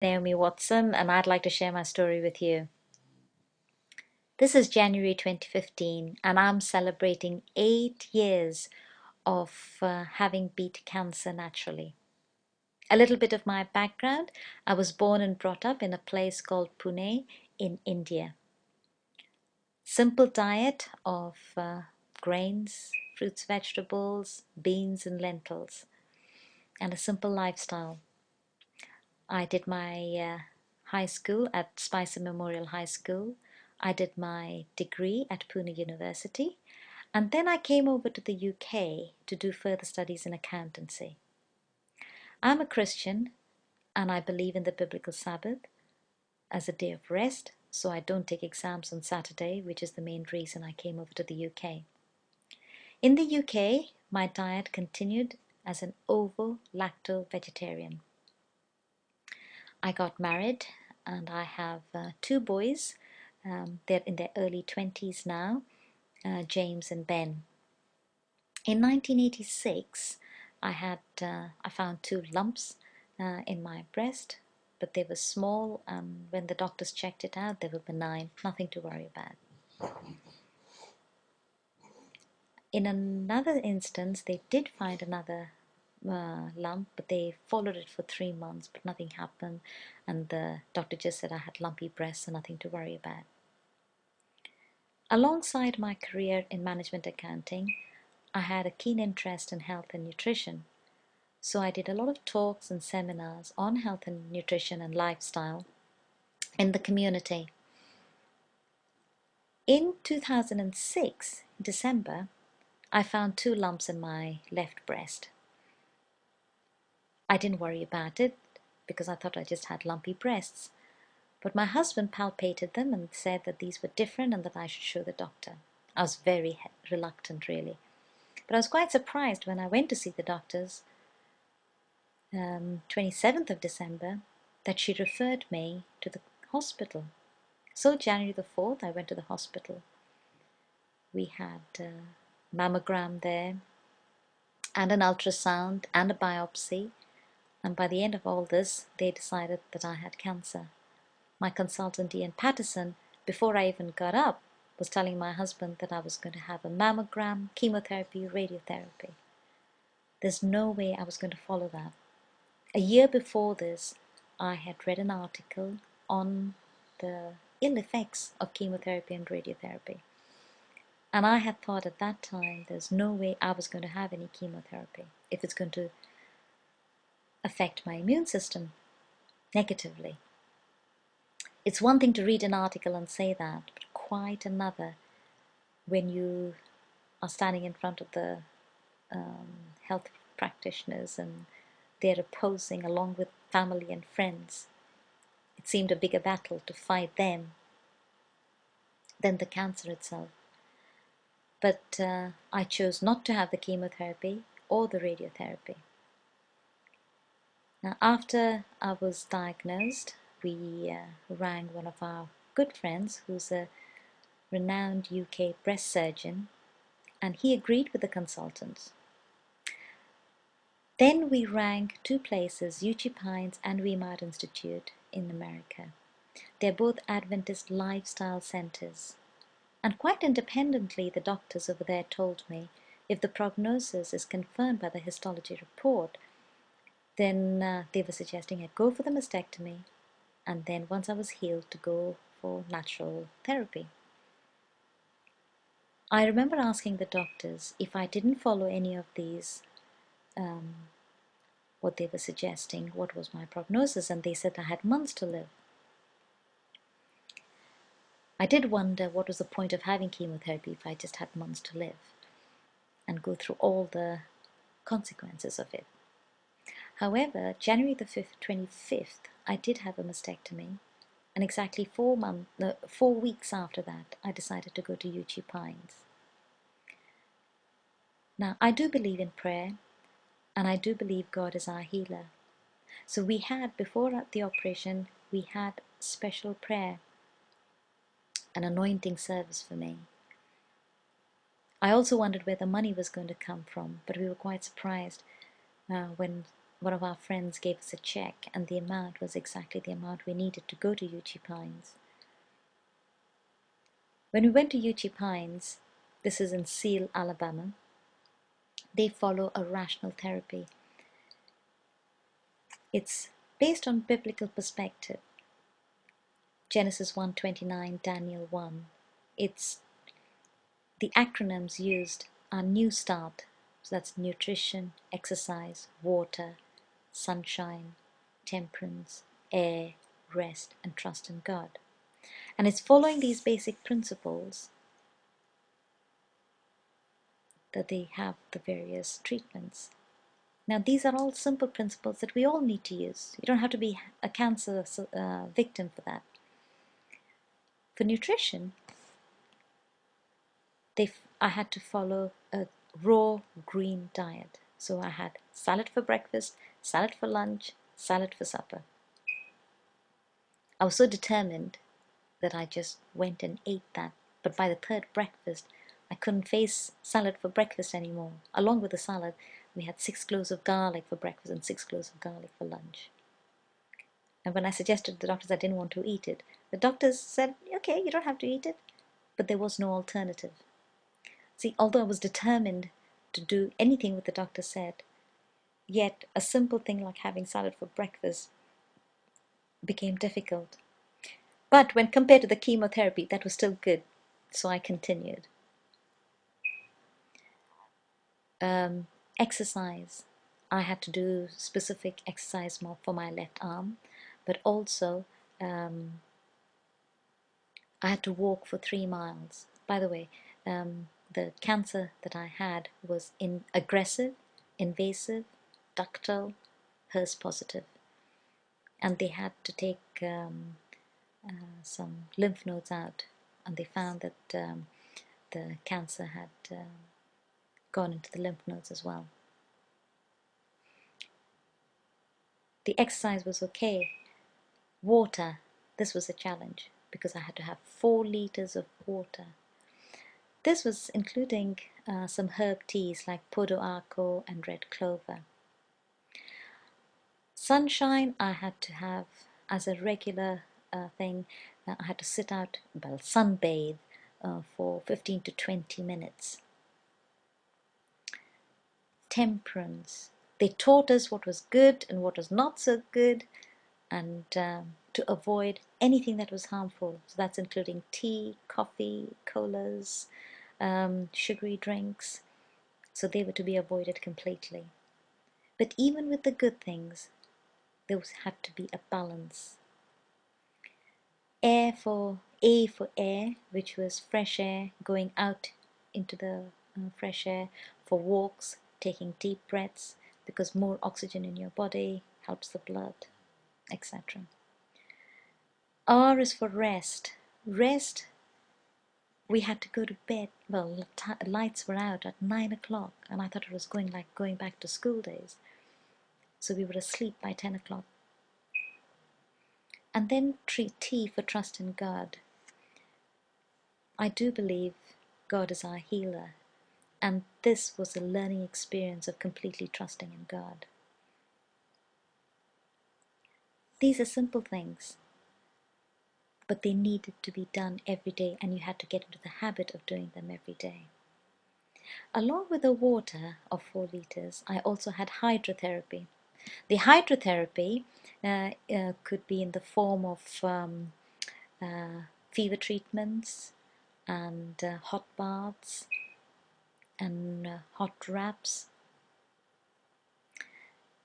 Naomi Watson, and I'd like to share my story with you. This is January 2015, and I'm celebrating 8 years of having beat cancer naturally. A little bit of my background: I was born and brought up in a place called Pune in India. Simple diet of grains, fruits, vegetables, beans, and lentils, and a simple lifestyle. I did my high school at Spicer Memorial High School. I did my degree at Pune University, and then I came over to the UK to do further studies in accountancy. I'm a Christian and I believe in the biblical Sabbath as a day of rest, so I don't take exams on Saturday, which is the main reason I came over to the UK. In the UK, my diet continued as an ovo-lacto vegetarian. I got married and I have two boys. They're in their early 20s now, James and Ben. In 1986, I found two lumps in my breast, but they were small, and when the doctors checked it out, they were benign, nothing to worry about. In another instance, they did find another lump, but they followed it for 3 months, but nothing happened, and the doctor just said I had lumpy breasts and nothing to worry about. Alongside my career in management accounting, I had a keen interest in health and nutrition. So I did a lot of talks and seminars on health and nutrition and lifestyle in the community. In 2006, December, I found two lumps in my left breast. I didn't worry about it because I thought I just had lumpy breasts. But my husband palpated them and said that these were different and that I should show the doctor. I was very reluctant, really. But I was quite surprised when I went to see the doctors, 27th of December, that she referred me to the hospital. So January the 4th, I went to the hospital. We had a mammogram there and an ultrasound and a biopsy. And by the end of all this, they decided that I had cancer. My consultant, Ian Patterson, before I even got up, was telling my husband that I was going to have a mammogram, chemotherapy, radiotherapy. There's no way I was going to follow that. A year before this, I had read an article on the ill effects of chemotherapy and radiotherapy. And I had thought at that time there's no way I was going to have any chemotherapy if it's going to affect my immune system negatively. It's one thing to read an article and say that, but quite another when you are standing in front of the health practitioners and they're opposing along with family and friends. It seemed a bigger battle to fight them than the cancer itself. But I chose not to have the chemotherapy or the radiotherapy. Now, after I was diagnosed, we rang one of our good friends who's a renowned UK breast surgeon, and he agreed with the consultant. Then we rang two places, UG Pines and Weimar Institute in America. They're both Adventist lifestyle centers. And quite independently, the doctors over there told me if the prognosis is confirmed by the histology report, then they were suggesting I go for the mastectomy, and then once I was healed, to go for natural therapy. I remember asking the doctors if I didn't follow any of these, what they were suggesting, what was my prognosis, and they said I had months to live. I did wonder what was the point of having chemotherapy if I just had months to live and go through all the consequences of it. However, January the 25th, I did have a mastectomy, and exactly 4 weeks after that, I decided to go to UG Pines. Now, I do believe in prayer, and I do believe God is our healer. So we had, before the operation, we had special prayer, an anointing service for me. I also wondered where the money was going to come from, but we were quite surprised when one of our friends gave us a check, and the amount was exactly the amount we needed to go to UG Pines. When we went to UG Pines, this is in Seal, Alabama, they follow a rational therapy. It's based on biblical perspective. Genesis 1:29, Daniel 1. It's the acronyms used are New Start, so that's nutrition, exercise, water, sunshine, temperance, air, rest, and trust in God. And it's following these basic principles that they have the various treatments. Now, these are all simple principles that we all need to use. You don't have to be a cancer victim for that. For nutrition, I had to follow a raw green diet. So I had salad for breakfast, salad for lunch, salad for supper. I was so determined that I just went and ate that. But by the third breakfast, I couldn't face salad for breakfast anymore. Along with the salad, we had 6 cloves of garlic for breakfast and 6 cloves of garlic for lunch. And when I suggested to the doctors I didn't want to eat it, the doctors said, okay, you don't have to eat it. But there was no alternative. See, although I was determined to do anything what the doctor said, yet a simple thing like having salad for breakfast became difficult. But when compared to the chemotherapy, that was still good, so I continued. Exercise. I had to do specific exercise more for my left arm, but also I had to walk for 3 miles. By the way, the cancer that I had was aggressive, invasive, ductal, HERS positive. And they had to take some lymph nodes out, and they found that the cancer had gone into the lymph nodes as well. The exercise was okay. Water, this was a challenge because I had to have 4 liters of water. This was including some herb teas like podo arco and red clover. Sunshine I had to have as a regular thing. I had to sit out, well, sunbathe for 15 to 20 minutes. Temperance. They taught us what was good and what was not so good, and to avoid anything that was harmful. So that's including tea, coffee, colas, sugary drinks. So they were to be avoided completely. But even with the good things, there had to be a balance. A for air, which was fresh air, going out into the fresh air, for walks, taking deep breaths, because more oxygen in your body helps the blood, etc. R is for rest. Rest, we had to go to bed. Well, lights were out at 9 o'clock, and I thought it was going back to school days. So we were asleep by 10 o'clock. And then T for trust in God. I do believe God is our healer, and this was a learning experience of completely trusting in God. These are simple things, but they needed to be done every day, and you had to get into the habit of doing them every day. Along with the water of 4 liters, I also had hydrotherapy. The hydrotherapy could be in the form of fever treatments and hot baths and hot wraps.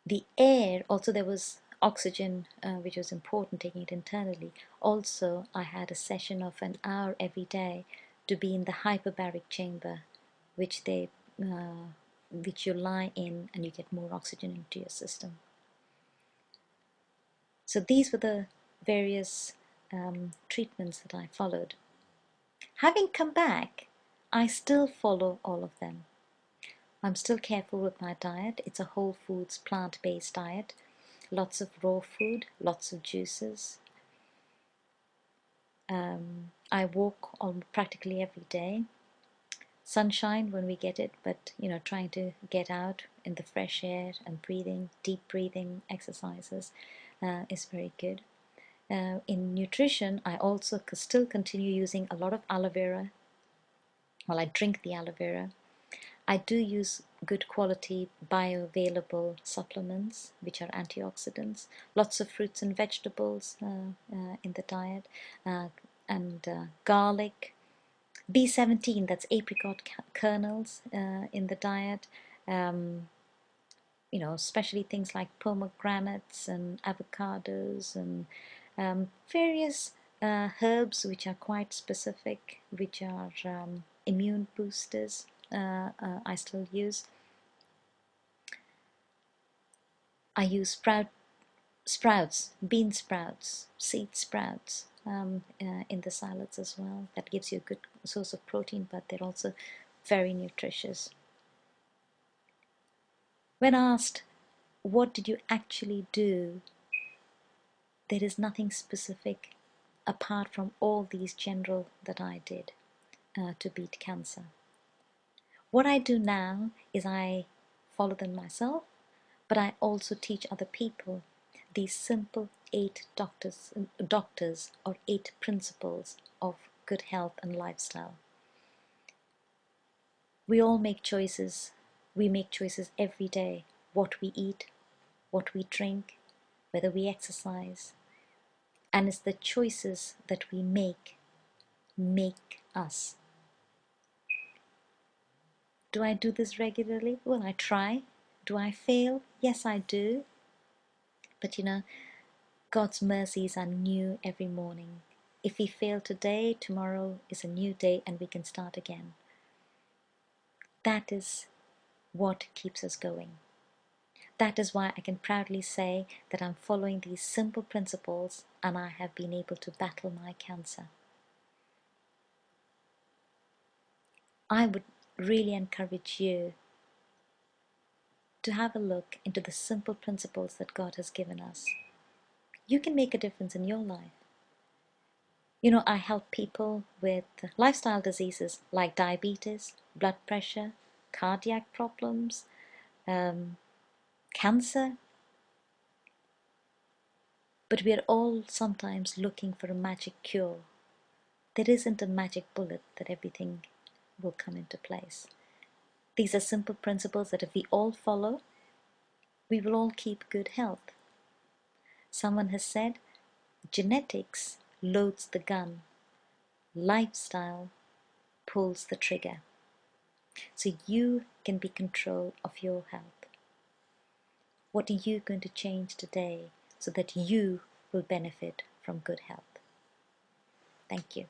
The air, also there was oxygen, which was important, taking it internally. Also, I had a session of an hour every day to be in the hyperbaric chamber, which you lie in and you get more oxygen into your system. So these were the various treatments that I followed. Having come back, I still follow all of them. I'm still careful with my diet. It's a whole foods, plant-based diet. Lots of raw food, lots of juices. I walk practically every day. sunshine when we get it, but trying to get out in the fresh air and breathing, deep breathing exercises is very good. In nutrition, I also still continue using a lot of aloe vera. Well, I drink the aloe vera. I do use good quality bioavailable supplements, which are antioxidants, lots of fruits and vegetables in the diet, and garlic, B17, that's apricot kernels in the diet, especially things like pomegranates and avocados and various herbs which are quite specific, which are immune boosters. I still use. I use sprouts, bean sprouts, seed sprouts in the salads as well. That gives you a good source of protein, but they're also very nutritious. When asked, what did you actually do? There is nothing specific apart from all these general that I did to beat cancer. What I do now is I follow them myself, but I also teach other people these simple 8 doctors or 8 principles of good health and lifestyle. We all make choices. We make choices every day. What we eat, what we drink, whether we exercise. And it's the choices that we make us. Do I do this regularly? Well, I try. Do I fail? Yes, I do. But God's mercies are new every morning. If we fail today, tomorrow is a new day and we can start again. That is what keeps us going. That is why I can proudly say that I'm following these simple principles and I have been able to battle my cancer. I would really encourage you to have a look into the simple principles that God has given us. You can make a difference in your life. I help people with lifestyle diseases like diabetes, blood pressure, cardiac problems, cancer. But we are all sometimes looking for a magic cure. There isn't a magic bullet that everything will come into place. These are simple principles that if we all follow, we will all keep good health. Someone has said, genetics loads the gun, lifestyle pulls the trigger. So you can be in control of your health. What are you going to change today so that you will benefit from good health? Thank you.